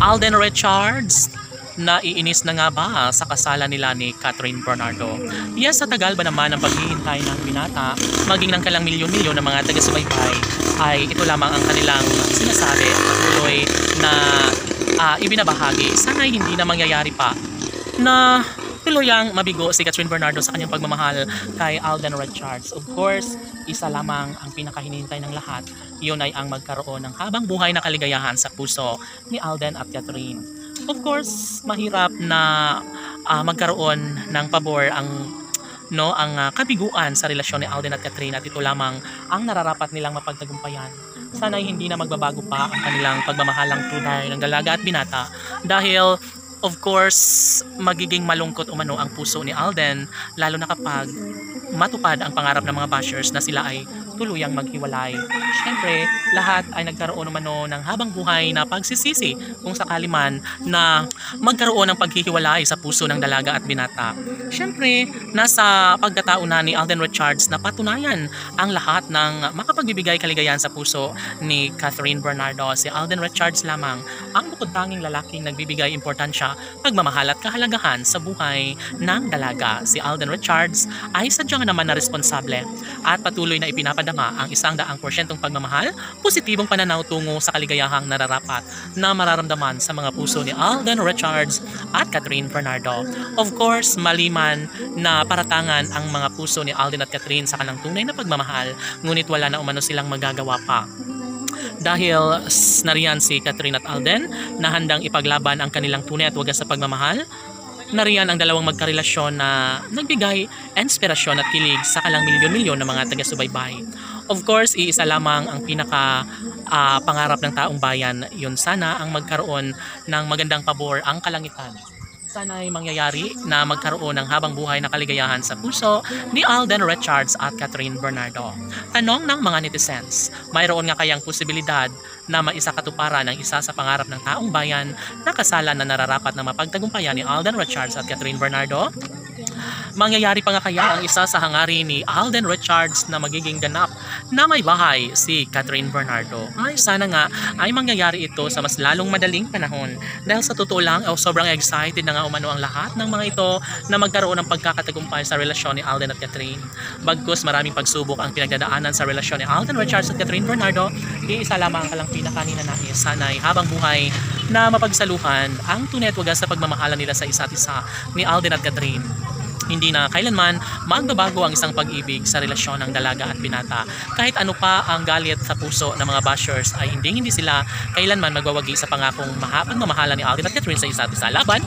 Alden Richards, naiinis na nga ba sa kasalan nila ni Catherine Bernardo? Yes, sa tagal ba naman ang paghihintay ng binata, maging ng kalang milyon-milyon ng mga taga-subaybay, ay ito lamang ang kanilang sinasabi at patuloy na ibinabahagi. Sana'y hindi na mangyayari pa na tuluyang mabigo si Catherine Bernardo sa kanyang pagmamahal kay Alden Richards. Of course, isa lamang ang pinakahinihintay ng lahat. Yun ay ang magkaroon ng habang buhay na kaligayahan sa puso ni Alden at Catherine. Of course, mahirap na magkaroon ng pabor ang kabiguan sa relasyon ni Alden at Catherine, at ito lamang ang nararapat nilang mapagtagumpayan. Sana'y hindi na magbabago pa ang kanilang pagmamahalang tunay ng dalaga at binata, dahil of course, magiging malungkot umano ang puso ni Alden, lalo na kapag matupad ang pangarap ng mga bashers na sila ay tuluyang maghiwalay. Siyempre, lahat ay nagkaroon umano ng habang buhay na pagsisisi kung sakali man na magkaroon ng paghihiwalay sa puso ng dalaga at binata. Siyempre, nasa pagkatao na ni Alden Richards na patunayan ang lahat ng makapagbibigay kaligayahan sa puso ni Catherine Bernardo. Si Alden Richards lamang ang bukod tanging lalaking nagbibigay importansya, pagmamahal at kahalagahan sa buhay ng dalaga. Si Alden Richards ay sadyang naman na responsable at patuloy na ipinapadama ang 100% pagmamahal, positibong pananaw tungo sa kaligayahang nararapat na mararamdaman sa mga puso ni Alden Richards at Catherine Bernardo. Of course, mali man na paratangan ang mga puso ni Alden at Catherine sa kanilang tunay na pagmamahal, ngunit wala na umano silang magagawa pa. Dahil nariyan si Catherine at Alden na handang ipaglaban ang kanilang tunay at wagas sa pagmamahal, nariyan ang dalawang magkarelasyon na nagbigay inspirasyon at kilig sa kalang milyon-milyon ng mga taga-subaybay. Of course, iisa lamang ang pinaka pangarap ng taong bayan. Yun sana ang magkaroon ng magandang pabor ang kalangitan. Sana ay mangyayari na magkaroon ng habang buhay na kaligayahan sa puso ni Alden Richards at Catherine Bernardo. Tanong ng mga netizens, mayroon nga kayang posibilidad na maisakatuparan ng isa sa pangarap ng taong bayan na kasalan na nararapat na mapagtagumpayan ni Alden Richards at Catherine Bernardo? Mangyayari pa nga kaya ang isa sa hangarin ni Alden Richards na magiging ganap na may bahay si Catherine Bernardo? Ay sana nga ay mangyayari ito sa mas lalong madaling panahon, dahil sa totoo lang sobrang excited na nga umano ang lahat ng mga ito na magkaroon ng pagkakatagumpay sa relasyon ni Alden at Catherine. Bagkus maraming pagsubok ang pinagdadaanan sa relasyon ni Alden Richards at Catherine Bernardo, iisa lamang ang pinakaninanais, sana'y habang buhay na mapagsaluhan ang tunay at wagas sa pagmamahalan nila sa isa't isa ni Alden at Catherine. Hindi na kailanman magbabago ang isang pag-ibig sa relasyon ng dalaga at binata. Kahit ano pa ang galit sa puso ng mga bashers, ay hindi sila kailanman magwawagi sa pangakong pagmamahalan ni Alden at Catherine sa isa't isa. Laban!